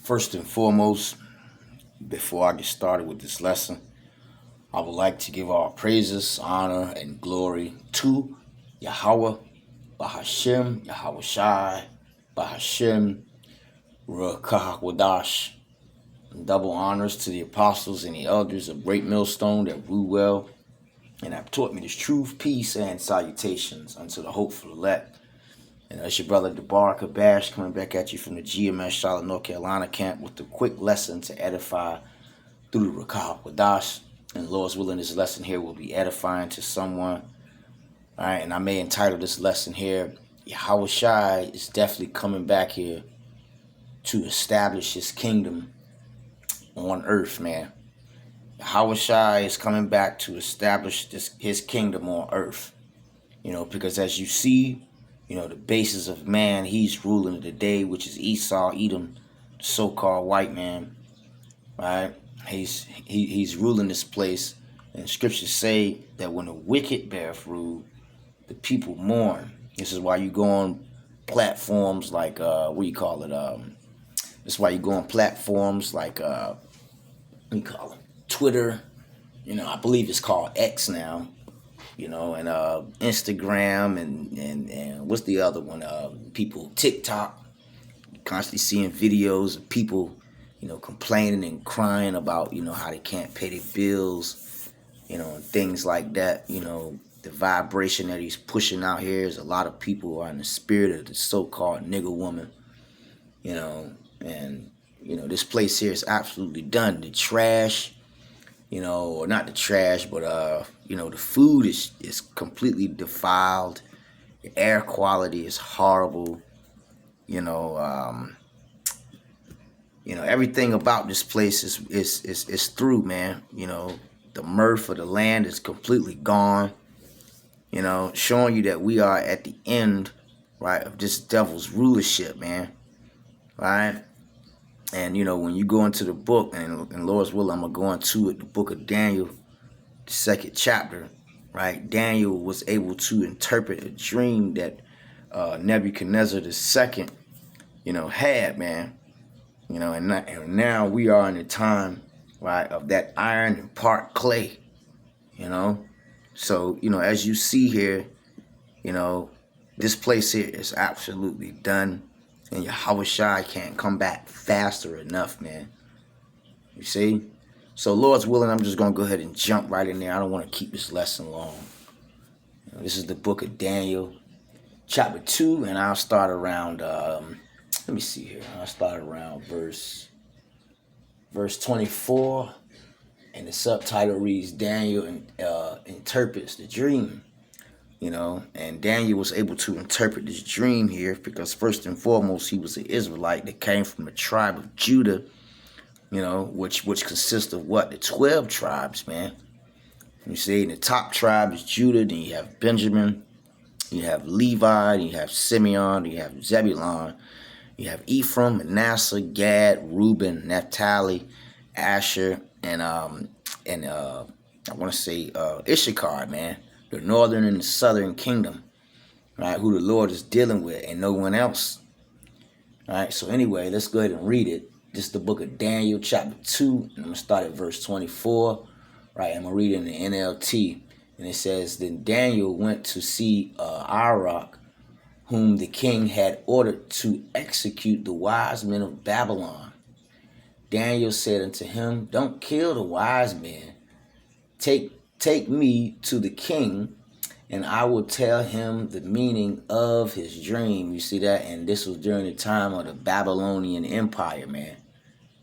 First and foremost, before I get started with this lesson, I would like to give all praises, honor, and glory to Yahweh, Bahashem, Yahawashi, Bahashem, Ruach double honors to the apostles and the elders of Great Millstone that rule well and have taught me this truth, peace, and salutations unto the hopeful elect. And that's your brother Debar Kabash coming back at you from the GMS Charlotte, North Carolina camp with a quick lesson to edify through the Ruach Wadash. And Lord's willing, this lesson here will be edifying to someone. All right, and I may entitle this lesson here, Yahawashi is definitely coming back here to establish his kingdom on earth, man. Yahawashi is coming back to establish his kingdom on earth. Because as you see, the basis of man, he's ruling today, which is Esau, Edom, the so-called white man, right? He's ruling this place, and scriptures say that when the wicked beareth rule, the people mourn. This is why you go on platforms like this is why you go on platforms like Twitter. I believe it's called X now. And Instagram and what's the other one? People, TikTok, constantly seeing videos of people, complaining and crying about, how they can't pay their bills, and things like that. The vibration that he's pushing out here is a lot of people who are in the spirit of the so-called nigger woman, and, this place here is absolutely done. The trash, or not the trash, but, the food is completely defiled. The air quality is horrible. Everything about this place is through, man. The mirth of the land is completely gone. Showing you that we are at the end, right, of this devil's rulership, man. Right? And, when you go into the book, and Lord's will, I'm going to go into it, the book of Daniel, the second chapter, right? Daniel was able to interpret a dream that Nebuchadnezzar II, had, man. And now we are in the time, right, of that iron and part clay, So, as you see here, this place here is absolutely done. And Yahawashi can't come back faster enough, man. You see? So, Lord's willing, I'm just going to go ahead and jump right in there. I don't want to keep this lesson long. This is the book of Daniel, chapter 2, and I'll start around, let me see here. I'll start around verse 24, and the subtitle reads, Daniel interprets the dream. And Daniel was able to interpret this dream here because first and foremost, he was an Israelite that came from the tribe of Judah, which consists of what? The 12 tribes, man. You see, the top tribe is Judah, then you have Benjamin, you have Levi, you have Simeon, you have Zebulun, you have Ephraim, Manasseh, Gad, Reuben, Naphtali, Asher, and I want to say Issachar, man. The northern and the southern kingdom, right, who the Lord is dealing with and no one else. All right, so anyway, let's go ahead and read it. This is the book of Daniel, chapter 2, and I'm going to start at verse 24, right? I'm going to read it in the NLT, and it says, Then Daniel went to see Arioch, whom the king had ordered to execute the wise men of Babylon. Daniel said unto him, Don't kill the wise men. Take me to the king, and I will tell him the meaning of his dream. You see that? And this was during the time of the Babylonian Empire, man.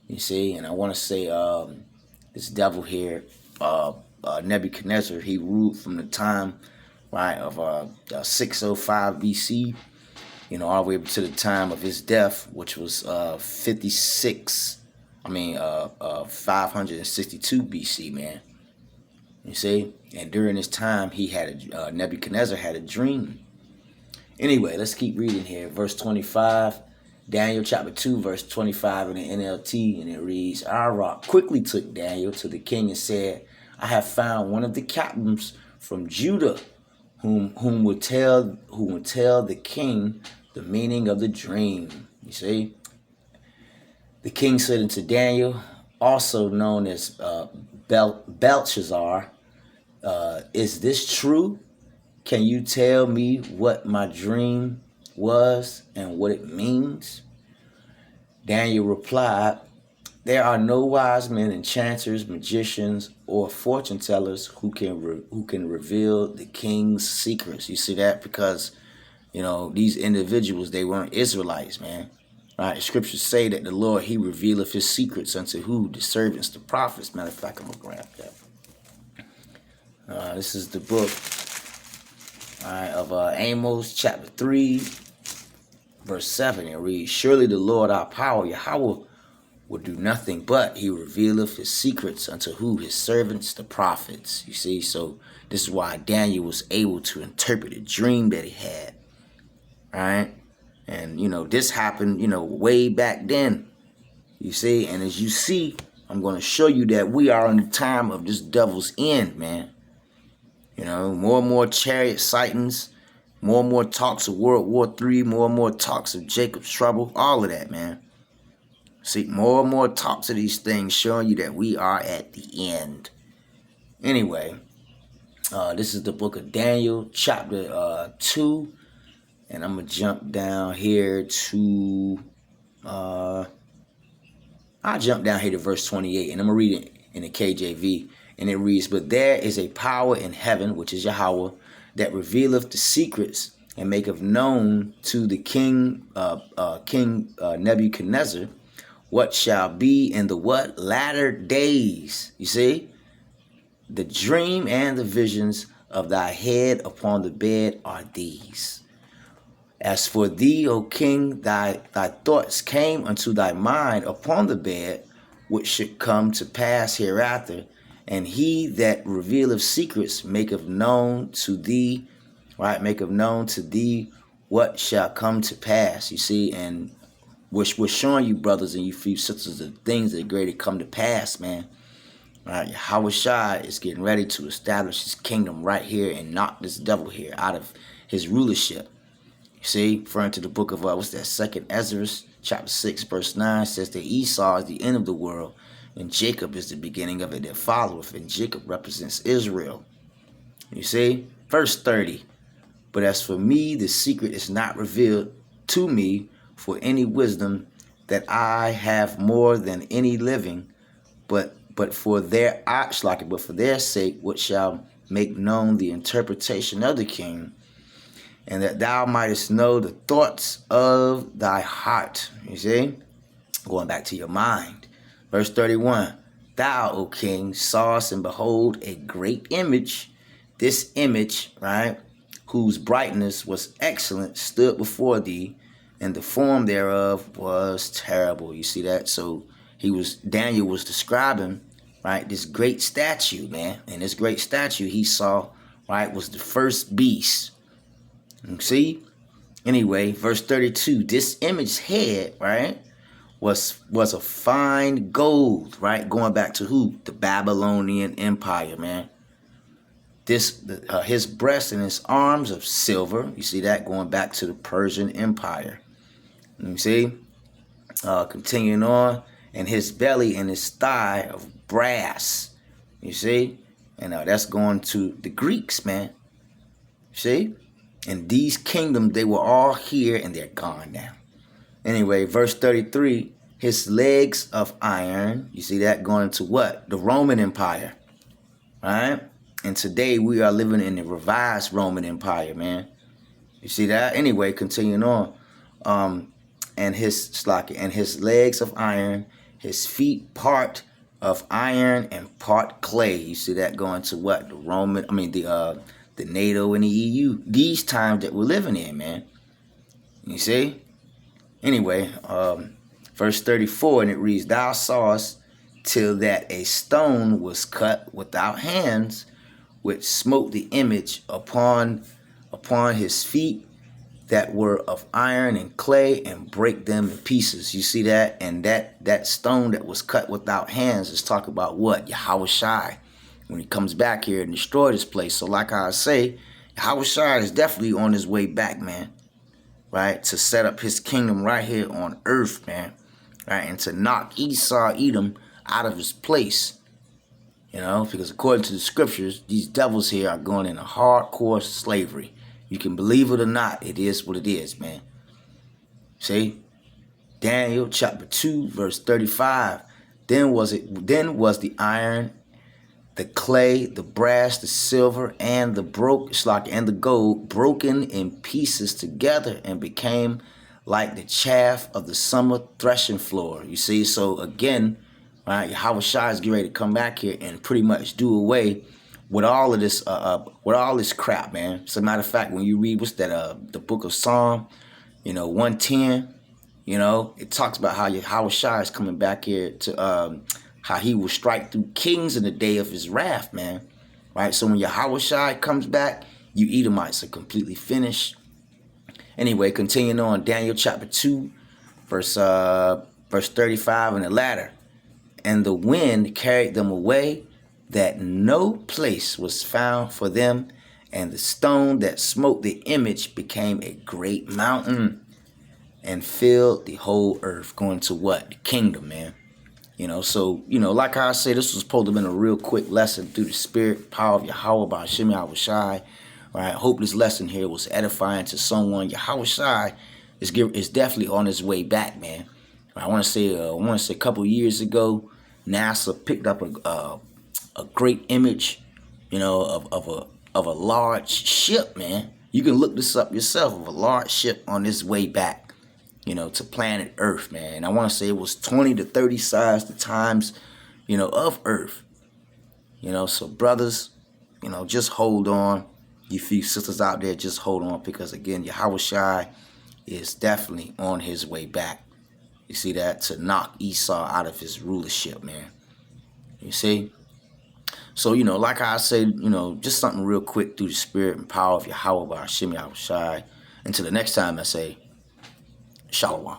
You see? And I want to say this devil here, Nebuchadnezzar, he ruled from the time, right, of 605 BC, all the way up to the time of his death, which was 562 BC, man. You see? And during this time, Nebuchadnezzar had a dream. Anyway, let's keep reading here. Verse 25, Daniel chapter 2, verse 25 in the NLT, and it reads, Arioch quickly took Daniel to the king and said, I have found one of the captains from Judah, who would tell the king the meaning of the dream. You see? The king said unto Daniel, also known as Belshazzar, is this true? Can you tell me what my dream was and what it means? Daniel replied, there are no wise men, enchanters, magicians, or fortune tellers who can reveal the king's secrets. You see that? Because, these individuals, they weren't Israelites, man. Right? The scriptures say that the Lord, he revealeth his secrets unto who? The servants, the prophets. Matter of fact, I'm going to grab that. This is the book of Amos, chapter 3, verse 7. It reads, surely the Lord our power, Yahweh, will do nothing but he revealeth his secrets unto who? His servants, the prophets. You see, so this is why Daniel was able to interpret a dream that he had. Right? And, this happened, way back then. You see, and as you see, I'm going to show you that we are in the time of this devil's end, man. More and more chariot sightings, more and more talks of World War III, more and more talks of Jacob's trouble, all of that, man. See, more and more talks of these things showing you that we are at the end. Anyway, this is the book of Daniel, chapter 2. And I'm going to jump down here to, I'll jump down here to verse 28. And I'm going to read it in the KJV. And it reads, but there is a power in heaven, which is Yahweh, that revealeth the secrets and maketh known to the king Nebuchadnezzar what shall be in the what? Latter days. You see? The dream and the visions of thy head upon the bed are these. As for thee, O king, thy thoughts came unto thy mind upon the bed, which should come to pass hereafter. And he that revealeth secrets maketh known to thee, right? Maketh known to thee what shall come to pass. You see, and we're showing you, brothers and you sisters, the things that are going to come to pass, man. All right, Yahawashi is getting ready to establish his kingdom right here and knock this devil here out of his rulership. You see, referring to the book of, what's that, 2nd Ezra, chapter 6, verse 9, says that Esau is the end of the world, and Jacob is the beginning of it that followeth, and Jacob represents Israel. You see, verse 30, but as for me, the secret is not revealed to me for any wisdom that I have more than any living, but for their sake, which shall make known the interpretation of the king, and that thou mightest know the thoughts of thy heart. You see? Going back to your mind. Verse 31. Thou, O king, sawest and behold a great image. This image, right, whose brightness was excellent, stood before thee, and the form thereof was terrible. You see that? So Daniel was describing, right, this great statue, man. And this great statue he saw, right, was the first beast. You see? Anyway, verse 32, this image's head, right, was of fine gold, right? Going back to who? The Babylonian Empire, man. His breast and his arms of silver. You see that? Going back to the Persian Empire. You see? Continuing on. And his belly and his thigh of brass. You see? And that's going to the Greeks, man. See? And these kingdoms, they were all here and they're gone now. Anyway, verse 33, his legs of iron. You see that? Going into what? The Roman Empire. Right? And today we are living in the revised Roman Empire, man. You see that? Anyway, continuing on. And his legs of iron, his feet part of iron and part clay. You see that? Going to what? The NATO and the EU. These times that we're living in, man. You see? Anyway, verse 34, and it reads, thou sawest till that a stone was cut without hands, which smote the image upon his feet that were of iron and clay, and break them in pieces. You see that? And that stone that was cut without hands is talking about what? Yahawashi. When he comes back here and destroy this place. So like I say, Yahawashi is definitely on his way back, man. Right? To set up his kingdom right here on earth, man. right? And to knock Esau, Edom, out of his place, because according to the scriptures, these devils here are going into hardcore slavery. You can believe it or not, it is what it is, man. See? Daniel chapter 2, verse 35. Then was the iron, the clay, the brass, the silver, and the gold broken in pieces together and became like the chaff of the summer threshing floor. You see, so again, right, Yahawashi is getting ready to come back here and pretty much do away with all of this crap, man. As a matter of fact, when you read the book of Psalm, 110, it talks about how Yahawashi is coming back here to how he will strike through kings in the day of his wrath, man. Right? So when Yahawashi comes back, you Edomites are completely finished. Anyway, continuing on, Daniel chapter 2, verse 35, and the latter. And the wind carried them away, that no place was found for them, and the stone that smote the image became a great mountain and filled the whole earth. Going to what? The kingdom, man. So, like I said, this was supposed to have been a real quick lesson through the spirit, power of Yahweh by Hashem Yahawashi. Right? I hope this lesson here was edifying to someone. Yahawashi is definitely on his way back, man. I want to say a couple years ago, NASA picked up a great image, of a large ship, man. You can look this up yourself, of a large ship on its way back, to planet Earth, man. And I want to say it was 20 to 30 size the times, of Earth. So brothers, just hold on. You few sisters out there, just hold on, because again, Yahawashi is definitely on his way back. You see that? To knock Esau out of his rulership, man. You see? So, like I said, just something real quick through the spirit and power of Yahweh by Hashem Yahawashi. Until the next time, I say, Shalom.